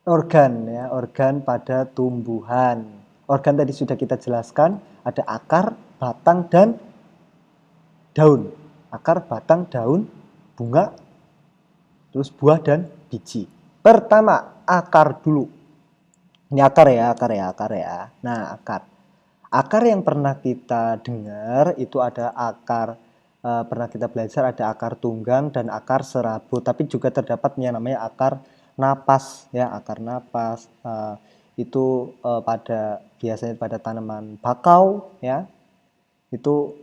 Organ ya, organ pada tumbuhan. Organ tadi sudah kita jelaskan, ada akar, batang, dan daun. Akar, batang, daun, bunga, terus buah dan biji. Pertama, akar dulu. Ini akar ya, akar ya, akar ya. Nah, akar. Akar yang pernah kita dengar itu ada akar, pernah kita belajar ada akar tunggang dan akar serabut. Tapi juga terdapat yang namanya akar napas ya, akar napas. Itu biasanya pada tanaman bakau ya, itu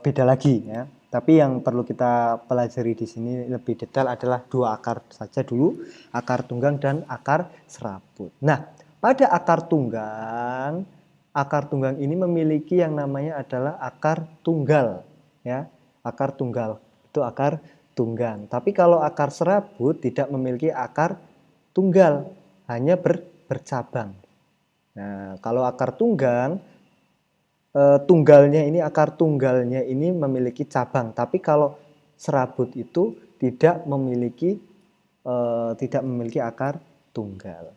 beda lagi ya. Tapi yang perlu kita pelajari di sini lebih detail adalah dua akar saja dulu, akar tunggang dan akar serabut. Nah, pada akar tunggang ini memiliki yang namanya adalah akar tunggal ya. Akar tunggal itu akar tunggang. Tapi kalau akar serabut tidak memiliki akar tunggal, hanya bercabang. Nah, kalau akar tunggang akar tunggalnya ini memiliki cabang, tapi kalau serabut itu tidak memiliki akar tunggal.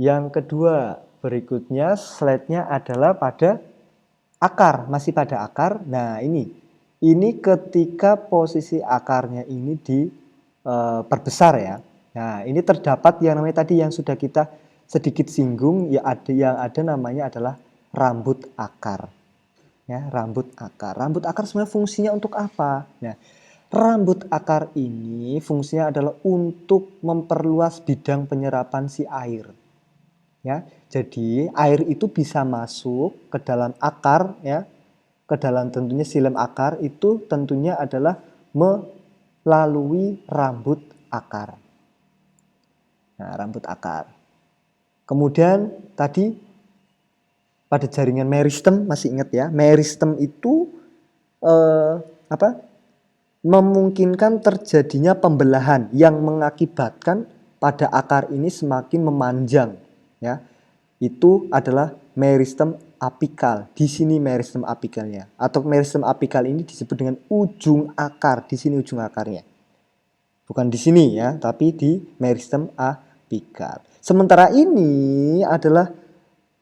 Yang kedua, berikutnya slide-nya adalah pada akar, masih pada akar. Nah, ini ketika posisi akarnya ini diperbesar ya. Nah, ini terdapat yang namanya tadi yang sudah kita sedikit singgung, ya yang ada namanya adalah rambut akar. Ya, rambut akar. Rambut akar sebenarnya fungsinya untuk apa? Nah, rambut akar ini fungsinya adalah untuk memperluas bidang penyerapan si air. Ya, jadi air itu bisa masuk ke dalam akar ya, ke dalam tentunya silem akar itu tentunya adalah melalui rambut akar. Nah, rambut akar. Kemudian tadi pada jaringan meristem, masih ingat ya, meristem itu eh, apa? Memungkinkan terjadinya pembelahan yang mengakibatkan pada akar ini semakin memanjang ya. Itu adalah meristem apikal. Di sini meristem apikalnya. Atau meristem apikal ini disebut dengan ujung akar. Di sini ujung akarnya. Bukan di sini ya, tapi di meristem apikal. Sementara ini adalah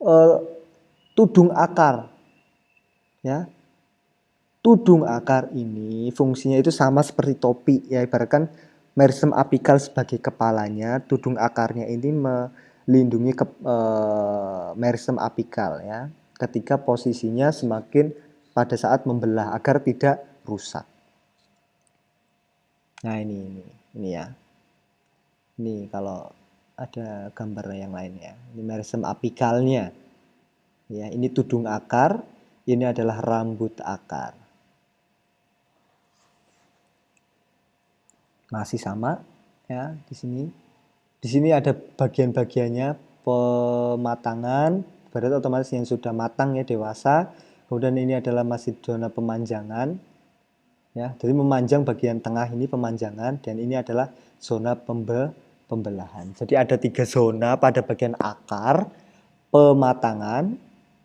eh, tudung akar. Ya, tudung akar ini fungsinya itu sama seperti topi ya, ibaratkan meristem apikal sebagai kepalanya, tudung akarnya ini melindungi meristem apikal ya, ketika posisinya semakin pada saat membelah agar tidak rusak. Nah, ini ya. Ini kalau ada gambar yang lain ya. Ini meristem apikalnya. Ya, ini tudung akar, ini adalah rambut akar. Masih sama ya di sini. Di sini ada bagian-bagiannya, pematangan, berarti otomatis yang sudah matang ya, dewasa. Kemudian ini adalah masih zona pemanjangan ya. Jadi memanjang bagian tengah ini pemanjangan, dan ini adalah zona pembelahan. Jadi ada 3 zona pada bagian akar, pematangan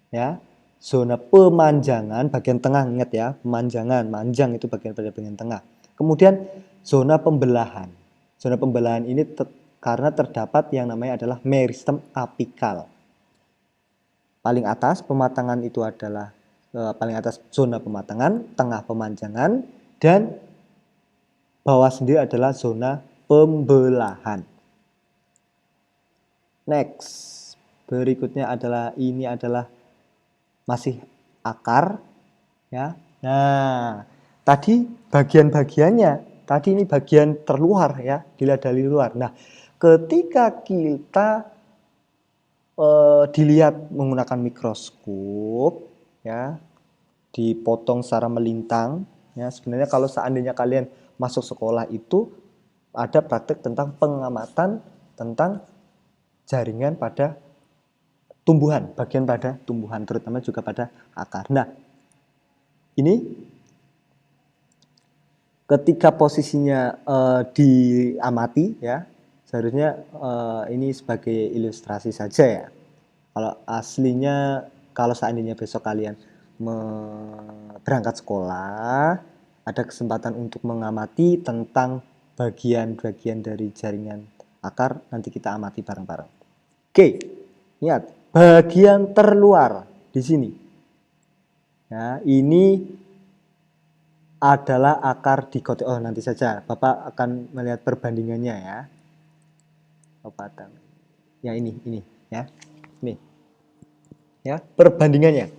ya, zona pemanjangan bagian tengah, ingat ya, pemanjangan, manjang itu bagian tengah. Kemudian zona pembelahan. Zona pembelahan ini karena terdapat yang namanya adalah meristem apikal. Paling atas pematangan itu adalah paling atas zona pematangan, tengah pemanjangan, dan bawah sendiri adalah zona pembelahan. Next, berikutnya adalah ini adalah masih akar ya. Nah, tadi bagian-bagiannya, tadi ini bagian terluar ya, dilihat dari luar. Nah, ketika kita dilihat menggunakan mikroskop ya, dipotong secara melintang ya. Sebenarnya kalau seandainya kalian masuk sekolah itu ada praktek tentang pengamatan tentang jaringan pada tumbuhan, bagian pada tumbuhan, terutama juga pada akar. Nah, ini ketika posisinya diamati ya, seharusnya ini sebagai ilustrasi saja ya. Kalau aslinya, kalau seandainya besok kalian berangkat sekolah, ada kesempatan untuk mengamati tentang bagian-bagian dari jaringan akar nanti kita amati bareng-bareng. Oke, lihat bagian terluar di sini. Ya, ini adalah akar dikotil. Oh, nanti saja Bapak akan melihat perbandingannya ya. Bapak ya ini ya. Ini. Ya, perbandingannya.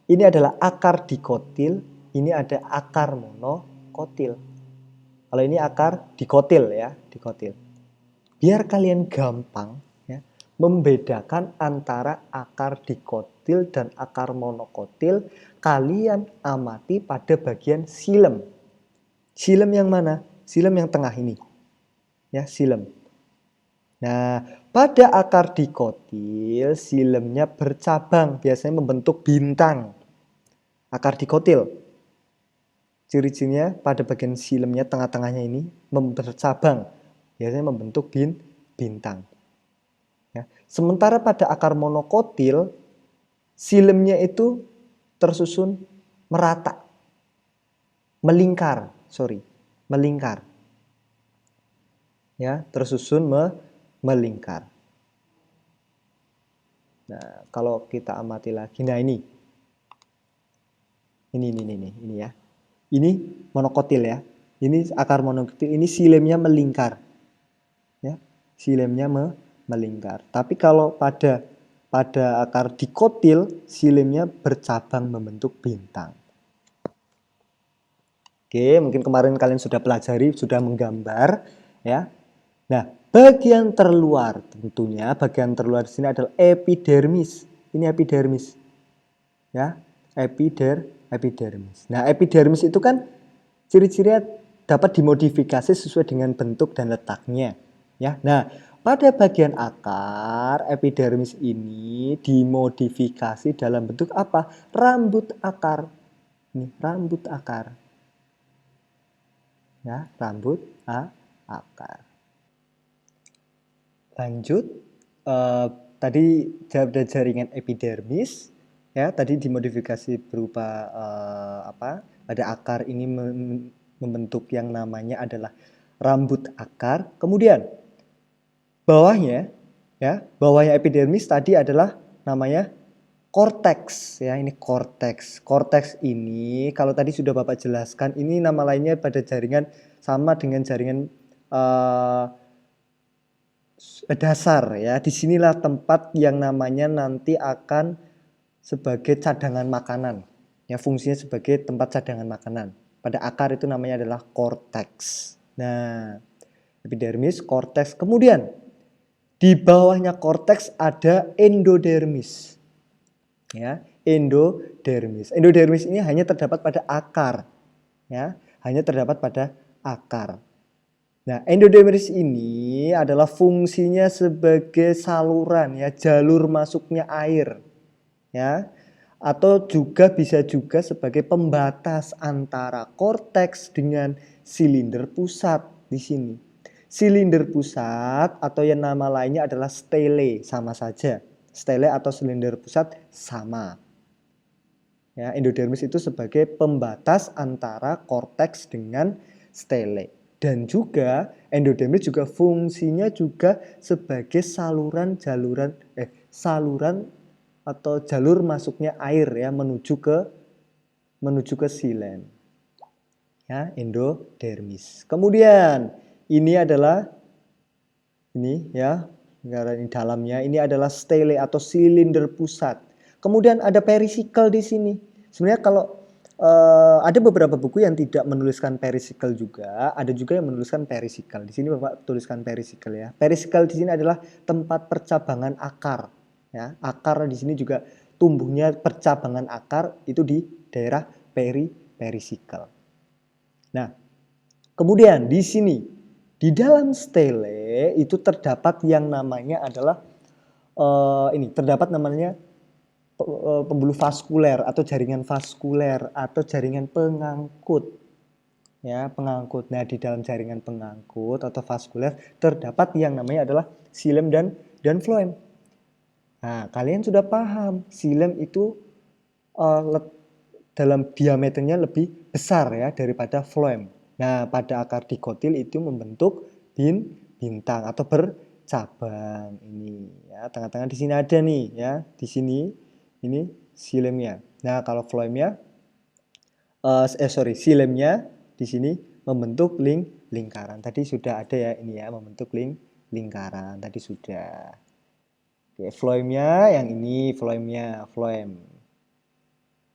Ini adalah akar dikotil, ini ada akar monokotil. Kalau ini akar dikotil ya, dikotil. Biar kalian gampang ya, membedakan antara akar dikotil dan akar monokotil, kalian amati pada bagian silem. Silem yang mana? Silem yang tengah ini. Ya, silem. Nah, pada akar dikotil, silemnya bercabang, biasanya membentuk bintang. Akar dikotil, ciri-cirinya pada bagian silemnya tengah-tengahnya ini bercabang, biasanya membentuk bintang. Ya. Sementara pada akar monokotil, silemnya itu tersusun merata, melingkar. Ya, tersusun melingkar. Nah, kalau kita amati lagi, nah ini ya. Ini monokotil ya. Ini akar monokotil, ini silemnya melingkar. Ya, silemnya melingkar. Tapi kalau pada akar dikotil, silemnya bercabang membentuk bintang. Oke, mungkin kemarin kalian sudah pelajari, sudah menggambar ya. Nah, bagian terluar tentunya bagian terluar di sini adalah epidermis. Ini epidermis. Ya, epidermis. Nah, epidermis itu kan ciri-cirinya dapat dimodifikasi sesuai dengan bentuk dan letaknya. Ya, nah pada bagian akar epidermis ini dimodifikasi dalam bentuk apa? Rambut akar. Nih, rambut akar. Ya, rambut akar. Lanjut, tadi ada jaringan epidermis, ya tadi dimodifikasi berupa apa? Pada akar ini membentuk yang namanya adalah rambut akar. Kemudian bawahnya, ya bawahnya epidermis tadi adalah namanya korteks, ya ini korteks. Korteks ini kalau tadi sudah Bapak jelaskan, ini nama lainnya pada jaringan sama dengan jaringan dasar ya. Disinilah tempat yang namanya nanti akan sebagai cadangan makanan. Ya, fungsinya sebagai tempat cadangan makanan. Pada akar itu namanya adalah korteks. Nah, epidermis, korteks. Kemudian di bawahnya korteks ada endodermis. Ya, endodermis. Endodermis ini hanya terdapat pada akar. Ya, hanya terdapat pada akar. Nah, endodermis ini adalah fungsinya sebagai saluran ya, jalur masuknya air. Ya. Atau juga bisa juga sebagai pembatas antara korteks dengan silinder pusat di sini. Silinder pusat atau yang nama lainnya adalah stele, sama saja. Stele atau silinder pusat sama. Ya, endodermis itu sebagai pembatas antara korteks dengan stele. Dan juga endodermis juga fungsinya juga sebagai saluran atau jalur masuknya air ya menuju ke silen. Ya, endodermis. Kemudian ini adalah ini ya, ini dalamnya ini adalah stele atau silinder pusat. Kemudian ada perisikel di sini. Sebenarnya kalau ada beberapa buku yang tidak menuliskan perisikel juga, ada juga yang menuliskan perisikel. Di sini Bapak tuliskan perisikel ya. Perisikel di sini adalah tempat percabangan akar. Ya, akar di sini juga tumbuhnya percabangan akar itu di daerah perisikel. Nah, kemudian di sini di dalam stele itu terdapat yang namanya adalah terdapat namanya pembuluh vaskuler atau jaringan vaskuler atau jaringan pengangkut. Ya, pengangkut. Nah, di dalam jaringan pengangkut atau vaskuler terdapat yang namanya adalah xilem dan floem. Nah, kalian sudah paham, xilem itu dalam diameternya lebih besar ya daripada floem. Nah, pada akar dikotil itu membentuk berbintang atau bercabang ini ya. Tengah-tengah di sini ada nih ya, di sini ini silemnya. Nah, kalau floemnya silemnya di sini membentuk lingkaran. Tadi sudah ada ya ini ya, membentuk lingkaran. Tadi sudah. Oke, floemnya yang ini floem.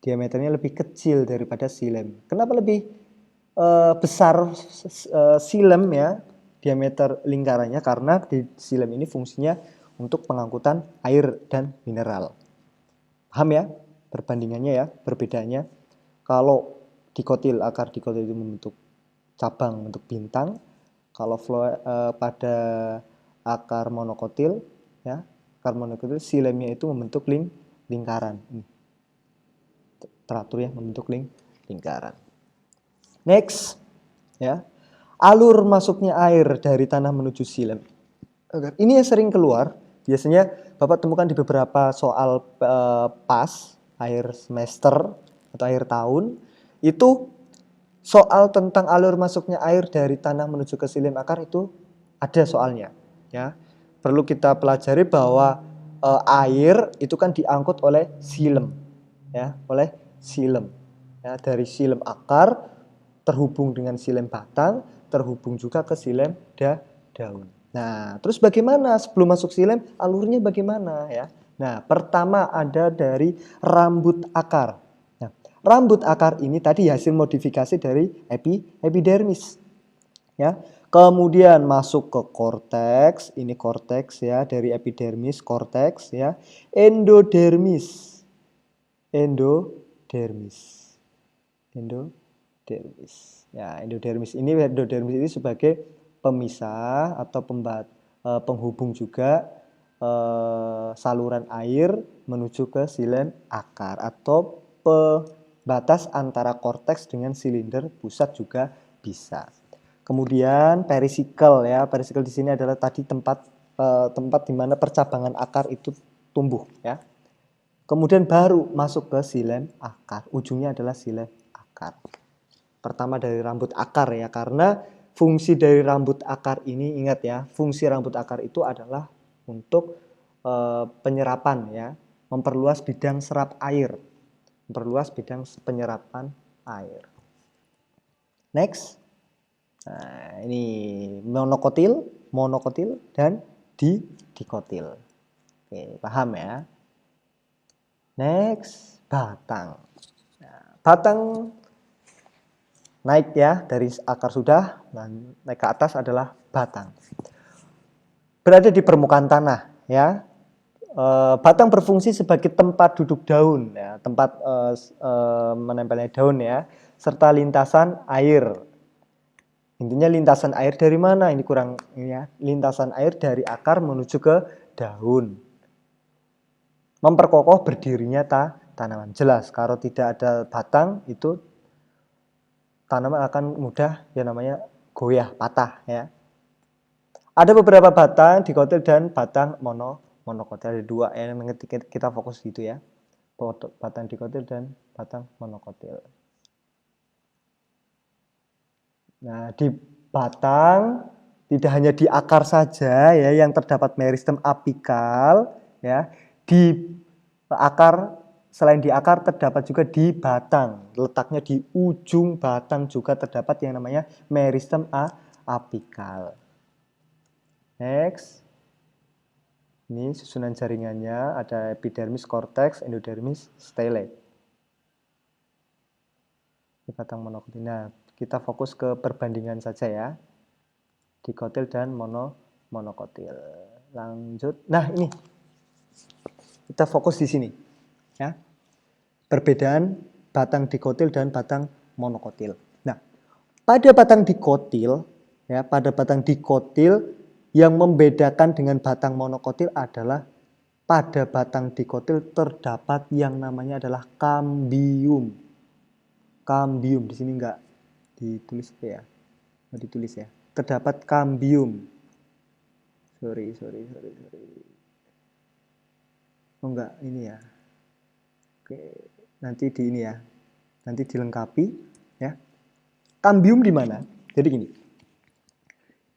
Diameternya lebih kecil daripada silem. Kenapa lebih besar silem ya diameter lingkarannya? Karena di silem ini fungsinya untuk pengangkutan air dan mineral. Paham ya perbandingannya ya, perbedaannya? Kalau dikotil, akar dikotil itu membentuk cabang, membentuk bintang. Kalau pada akar monokotil ya, akar monokotil silemnya itu membentuk lingkaran. Teratur ya, membentuk lingkaran. Next ya, alur masuknya air dari tanah menuju silem. Ini yang sering keluar, biasanya Bapak temukan di beberapa soal PAS akhir semester atau akhir tahun, itu soal tentang alur masuknya air dari tanah menuju ke silem akar itu ada soalnya ya. Perlu kita pelajari bahwa air itu kan diangkut oleh silem ya, oleh silem ya, dari silem akar terhubung dengan silem batang, terhubung juga ke silem daun. Nah, terus bagaimana sebelum masuk silem alurnya bagaimana ya? Nah, pertama ada dari rambut akar. Nah, rambut akar ini tadi hasil modifikasi dari epidermis ya. Kemudian masuk ke korteks, ini korteks ya, dari epidermis korteks ya. Endodermis. Endodermis. Ya, endodermis ini sebagai pemisah atau penghubung juga saluran air menuju ke silem akar atau pembatas antara korteks dengan silinder pusat juga bisa. Kemudian perisikel ya, perisikel di sini adalah tadi tempat di mana percabangan akar itu tumbuh ya. Kemudian baru masuk ke silem akar, ujungnya adalah silem akar. Pertama dari rambut akar ya, karena fungsi dari rambut akar ini, ingat ya, fungsi rambut akar itu adalah untuk penyerapan ya, memperluas bidang serap air, memperluas bidang penyerapan air. Next, nah, ini monokotil dan dikotil. Oke, paham ya? Next, batang. Nah, batang naik ya, dari akar sudah, dan naik ke atas adalah batang. Berada di permukaan tanah ya. Batang berfungsi sebagai tempat duduk daun ya, tempat menempelnya daun ya, serta lintasan air. Intinya lintasan air dari mana? Ini kurang ya. Lintasan air dari akar menuju ke daun. Memperkokoh berdirinya tanaman. Jelas kalau tidak ada batang itu tanaman akan mudah ya namanya goyah, patah ya. Ada beberapa batang dikotil dan batang monokotil. Ada dua ya, yang kita fokus gitu ya. Batang dikotil dan batang monokotil. Nah, di batang tidak hanya di akar saja ya yang terdapat meristem apikal ya. Di akar, selain di akar terdapat juga di batang. Letaknya di ujung batang juga terdapat yang namanya meristem apikal. Next. Ini susunan jaringannya, ada epidermis, korteks, endodermis, stele. Ini batang monokotil. Nah, kita fokus ke perbandingan saja ya. Dikotil dan monokotil. Lanjut. Nah, ini kita fokus di sini ya. Perbedaan batang dikotil dan batang monokotil. Nah, pada batang dikotil ya, yang membedakan dengan batang monokotil adalah pada batang dikotil terdapat yang namanya adalah kambium. Kambium di sini enggak ditulis ya. Enggak ditulis ya. Terdapat kambium. Sorry. Oh enggak, ini ya. Oke, nanti di ini ya. Nanti dilengkapi ya. Kambium di mana? Jadi gini.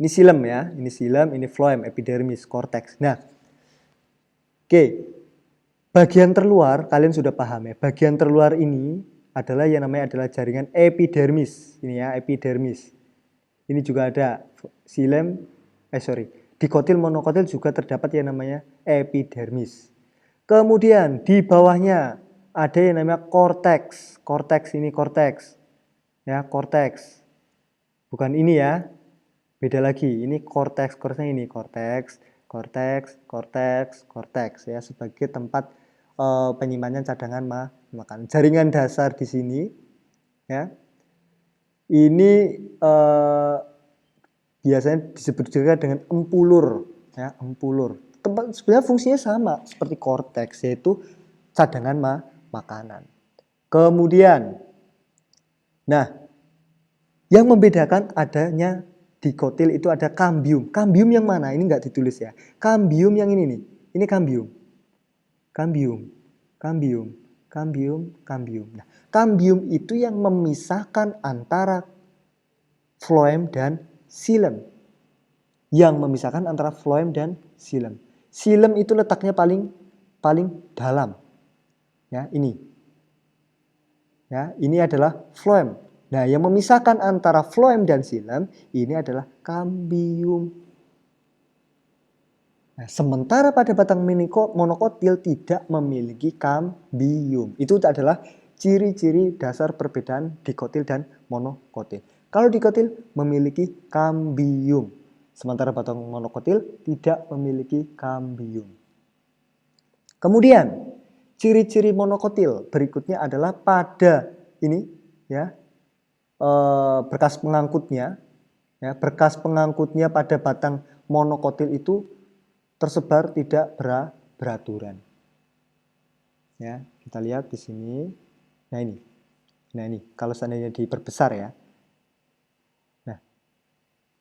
Ini silem ya, ini silem, ini floem, epidermis, korteks. Nah, oke. Bagian terluar, kalian sudah paham ya. Bagian terluar ini adalah yang namanya adalah jaringan epidermis. Ini ya, epidermis. Ini juga ada silem, dikotil monokotil juga terdapat yang namanya epidermis. Kemudian di bawahnya ada yang namanya korteks. Korteks ini korteks. Ya, korteks. Bukan ini ya. Beda lagi. Ini korteks, korteksnya ini korteks, korteks, korteks, korteks ya sebagai tempat penyimpanan cadangan makanan. Jaringan dasar di sini ya. Ini biasanya disebut juga dengan empulur ya, empulur. Tempat sebenarnya fungsinya sama seperti korteks, yaitu cadangan makanan. Kemudian nah, yang membedakan adanya dikotil itu ada kambium. Kambium yang mana? Ini nggak ditulis ya. Kambium yang ini nih. Ini kambium. Kambium, kambium, kambium, kambium. Nah, kambium itu yang memisahkan antara floem dan silem. Yang memisahkan antara floem dan silem. Silem itu letaknya paling dalam. Ya, ini. Ya, ini adalah floem. Nah, yang memisahkan antara floem dan silem ini adalah kambium. Nah, sementara pada batang monokotil tidak memiliki kambium. Itu adalah ciri-ciri dasar perbedaan dikotil dan monokotil. Kalau dikotil memiliki kambium, sementara batang monokotil tidak memiliki kambium. Kemudian, ciri-ciri monokotil berikutnya adalah pada ini ya, berkas pengangkutnya, ya, berkas pengangkutnya pada batang monokotil itu tersebar tidak beraturan. Ya, kita lihat di sini. Nah ini. Nah ini, kalau seandainya diperbesar ya. Nah,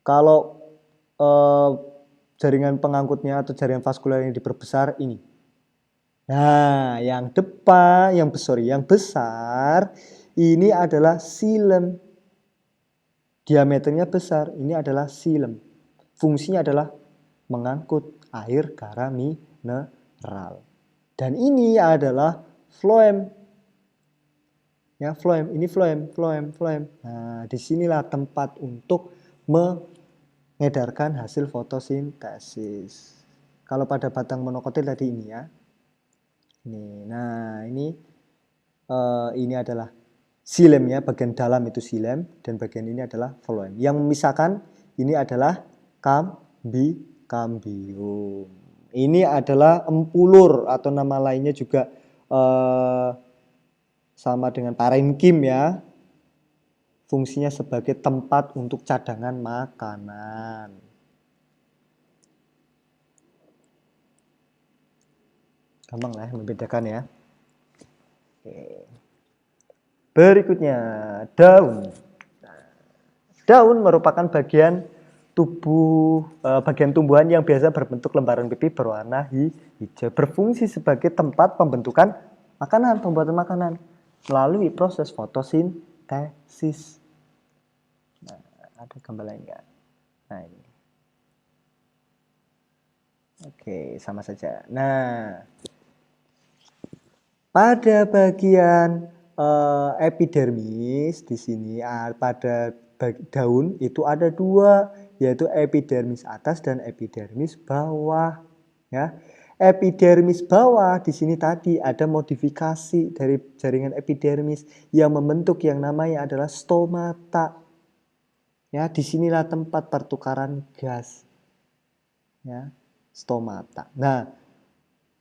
kalau jaringan pengangkutnya atau jaringan vaskular yang diperbesar ini. Nah, yang depan, yang besar ini adalah silem. Diameternya besar, ini adalah silem. Fungsinya adalah mengangkut air garam mineral. Dan ini adalah floem. Ya, floem. Ini floem. Nah, disinilah tempat untuk mengedarkan hasil fotosintesis. Kalau pada batang monokotil tadi ini ya. Nah, ini adalah silem ya, bagian dalam itu silem dan bagian ini adalah floem. Yang memisahkan ini adalah kambium. Ini adalah empulur atau nama lainnya juga sama dengan parenkim ya. Fungsinya sebagai tempat untuk cadangan makanan. Gampang lah membedakan ya. Oke. Berikutnya daun. Daun merupakan bagian bagian tumbuhan yang biasa berbentuk lembaran pipi berwarna hijau, berfungsi sebagai tempat pembentukan makanan, pembuatan makanan melalui proses fotosintesis. Nah, ada gambar lain nggak? Nah ini. Oke, sama saja. Nah, pada bagian epidermis di sini pada daun itu ada dua, yaitu epidermis atas dan epidermis bawah. Ya, epidermis bawah di sini tadi ada modifikasi dari jaringan epidermis yang membentuk yang namanya adalah stomata. Ya, disinilah tempat pertukaran gas. Ya, stomata. Nah,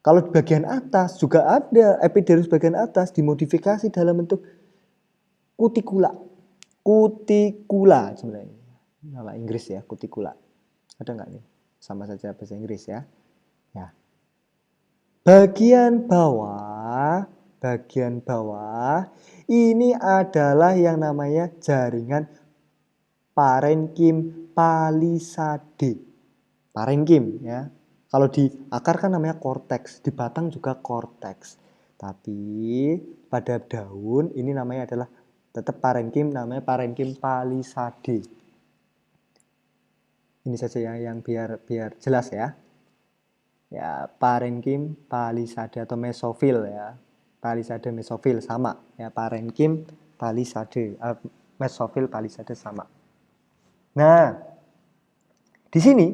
kalau di bagian atas juga ada epidermis bagian atas dimodifikasi dalam bentuk kutikula. Kutikula sebenarnya. Nama Inggris ya, kutikula. Ada nggak nih? Sama saja bahasa Inggris ya. Ya. Bagian bawah ini adalah yang namanya jaringan parenkim palisade. Parenkim ya. Kalau di akar kan namanya korteks, di batang juga korteks. Tapi pada daun ini namanya adalah tetap parenkim, namanya parenkim palisade. Ini saja ya yang biar jelas ya. Ya, parenkim, palisade atau mesofil ya. Palisade, mesofil sama ya. Parenkim, palisade, mesofil, palisade sama. Nah, di sini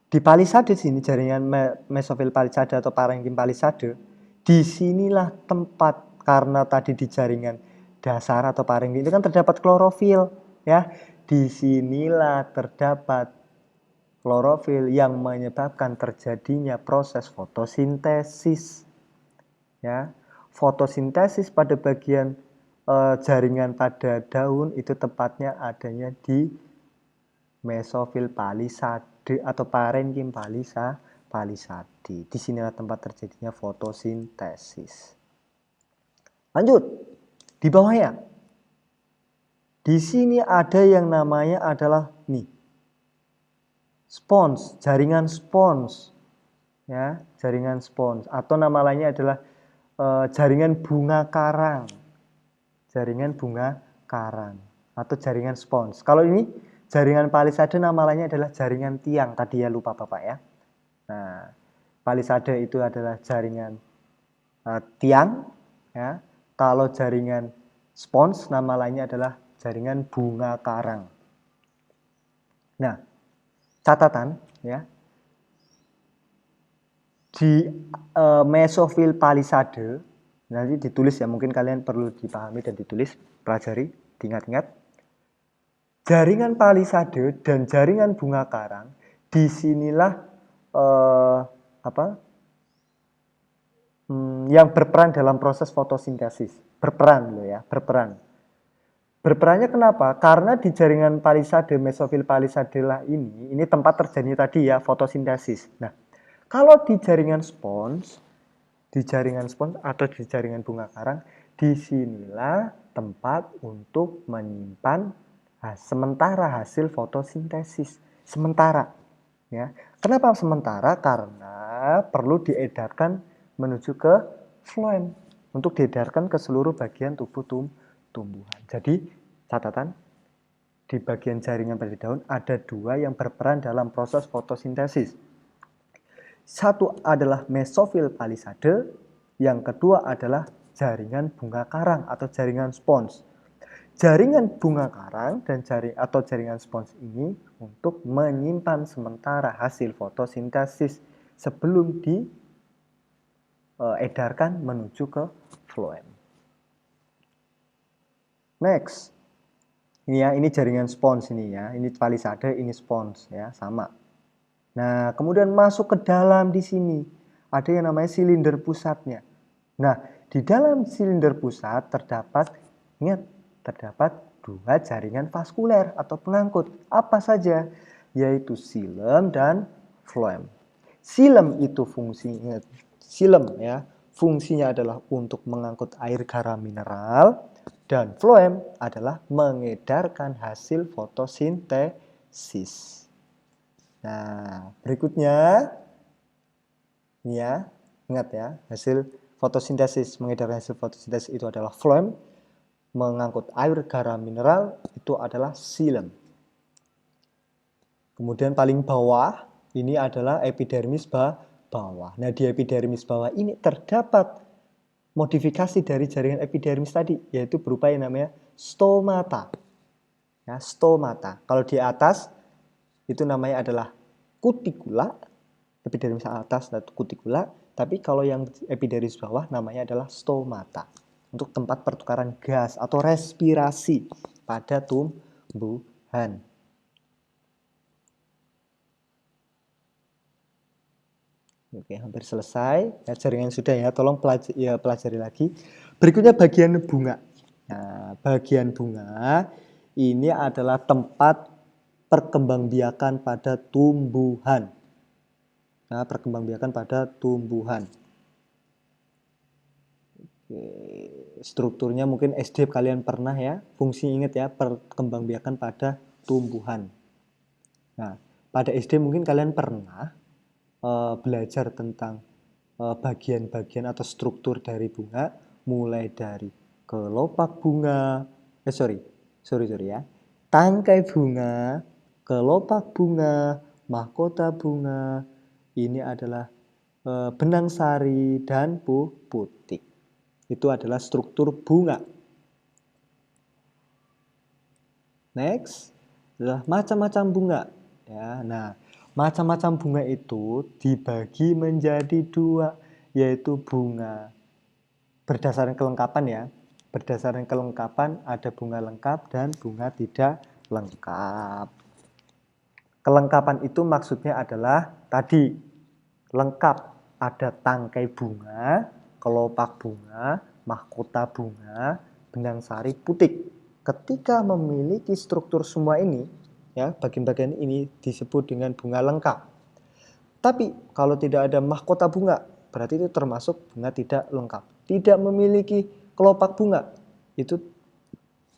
di palisade sini jaringan mesofil palisade atau parenkim palisade, disinilah tempat karena tadi di jaringan dasar atau parenkim itu kan terdapat klorofil ya. Disinilah terdapat klorofil yang menyebabkan terjadinya proses fotosintesis ya. Fotosintesis pada bagian jaringan pada daun itu tepatnya adanya di mesofil palisade atau parenkim palisade. Di sinilah tempat terjadinya fotosintesis. Lanjut, di bawahnya. Di sini ada yang namanya adalah nih, spons, jaringan spons. Ya, jaringan spons atau nama lainnya adalah jaringan bunga karang. Jaringan bunga karang atau jaringan spons. Kalau ini jaringan palisade nama lainnya adalah jaringan tiang. Tadi ya lupa Bapak ya. Nah, palisade itu adalah jaringan tiang ya. Kalau jaringan spons nama lainnya adalah jaringan bunga karang. Nah, catatan ya. Di mesofil palisade nanti ditulis ya, mungkin kalian perlu dipahami dan ditulis, pelajari, diingat-ingat. Jaringan palisade dan jaringan bunga karang disinilah yang berperan dalam proses fotosintesis. Berperan loh ya, berperan. Berperannya kenapa? Karena di jaringan palisade, mesofil palisade lah ini tempat terjadinya tadi ya fotosintesis. Nah, kalau di jaringan spons atau di jaringan bunga karang, disinilah tempat untuk menyimpan sementara hasil fotosintesis. Sementara, ya. Kenapa sementara? Karena perlu diedarkan menuju ke floem untuk diedarkan ke seluruh bagian tubuh tumbuhan. Jadi catatan, di bagian jaringan pada daun ada dua yang berperan dalam proses fotosintesis. Satu adalah mesofil palisade, yang kedua adalah jaringan bunga karang atau jaringan spons. Jaringan bunga karang dan jaringan spons ini untuk menyimpan sementara hasil fotosintesis sebelum diedarkan menuju ke floem. Next, ini ya, ini jaringan spons ini ya, ini palisade, ini spons ya, sama. Nah, kemudian masuk ke dalam di sini ada yang namanya silinder pusatnya. Nah, di dalam silinder pusat terdapat dua jaringan vaskuler atau pengangkut. Apa saja? Yaitu xilem dan floem. Xilem itu fungsinya adalah untuk mengangkut air garam mineral, dan floem adalah mengedarkan hasil fotosintesis. Nah, berikutnya ini ya, ingat ya, hasil fotosintesis, mengedarkan hasil fotosintesis itu adalah floem, mengangkut air garam mineral itu adalah xilem. Kemudian paling bawah ini adalah epidermis bawah. Nah, di epidermis bawah ini terdapat modifikasi dari jaringan epidermis tadi, yaitu berupa yang namanya stomata. Ya, stomata. Kalau di atas itu namanya adalah kutikula, epidermis atas dan kutikula, tapi kalau yang epidermis bawah namanya adalah stomata. Untuk tempat pertukaran gas atau respirasi pada tumbuhan. Oke, hampir selesai. Ya, jaringan sudah ya, tolong pelajari lagi. Berikutnya bagian bunga. Nah, bagian bunga ini adalah tempat perkembangbiakan pada tumbuhan. Nah, perkembangbiakan pada tumbuhan. Oke, strukturnya mungkin SD kalian pernah ya. Fungsi ingat ya, perkembangbiakan pada tumbuhan. Nah, pada SD mungkin kalian pernah belajar tentang bagian-bagian atau struktur dari bunga, mulai dari kelopak bunga, sorry ya, tangkai bunga, kelopak bunga, mahkota bunga, ini adalah benang sari, dan putik. Itu adalah struktur bunga. Next adalah macam-macam bunga. Ya, nah, macam-macam bunga itu dibagi menjadi dua, yaitu bunga berdasarkan kelengkapan ya. Berdasarkan kelengkapan ada bunga lengkap dan bunga tidak lengkap. Kelengkapan itu maksudnya adalah tadi lengkap, ada tangkai bunga, kelopak bunga, mahkota bunga, benang sari, putik. Ketika memiliki struktur semua ini, ya, bagian-bagian ini disebut dengan bunga lengkap. Tapi kalau tidak ada mahkota bunga, berarti itu termasuk bunga tidak lengkap. Tidak memiliki kelopak bunga, itu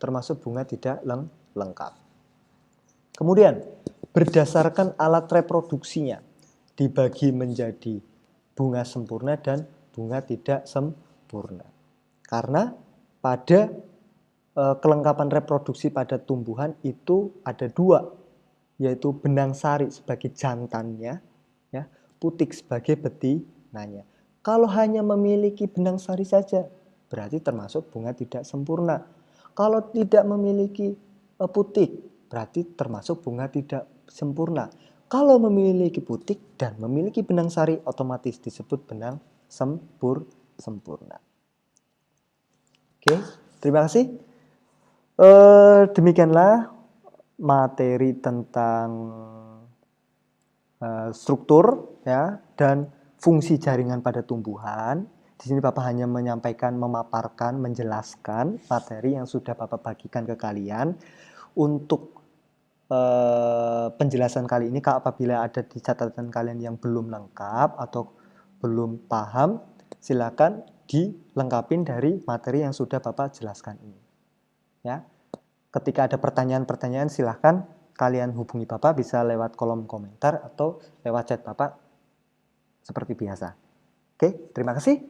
termasuk bunga tidak lengkap. Kemudian, berdasarkan alat reproduksinya, dibagi menjadi bunga sempurna dan bunga tidak sempurna. Karena pada kelengkapan reproduksi pada tumbuhan itu ada dua, yaitu benang sari sebagai jantannya, ya, putik sebagai betinanya. Kalau hanya memiliki benang sari saja, berarti termasuk bunga tidak sempurna. Kalau tidak memiliki putik, berarti termasuk bunga tidak sempurna. Kalau memiliki putik dan memiliki benang sari, otomatis disebut benang sempurna. Oke, terima kasih. Demikianlah materi tentang struktur ya dan fungsi jaringan pada tumbuhan. Di sini Bapak hanya menyampaikan, memaparkan, menjelaskan materi yang sudah Bapak bagikan ke kalian. Untuk penjelasan kali ini, apabila ada di catatan kalian yang belum lengkap atau belum paham, silakan dilengkapin dari materi yang sudah Bapak jelaskan ini. Ya, ketika ada pertanyaan-pertanyaan silahkan kalian hubungi Bapak, bisa lewat kolom komentar atau lewat chat Bapak seperti biasa. Oke, terima kasih.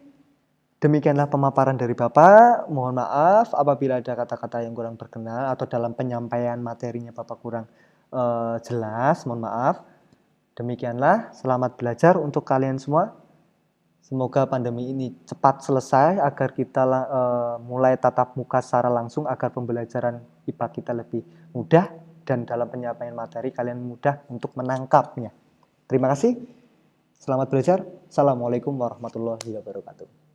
Demikianlah pemaparan dari Bapak. Mohon maaf apabila ada kata-kata yang kurang berkenan atau dalam penyampaian materinya Bapak kurang jelas. Mohon maaf. Demikianlah, selamat belajar untuk kalian semua. Semoga pandemi ini cepat selesai agar kita mulai tatap muka secara langsung, agar pembelajaran IPA kita lebih mudah dan dalam penyampaian materi kalian mudah untuk menangkapnya. Terima kasih. Selamat belajar. Assalamualaikum warahmatullahi wabarakatuh.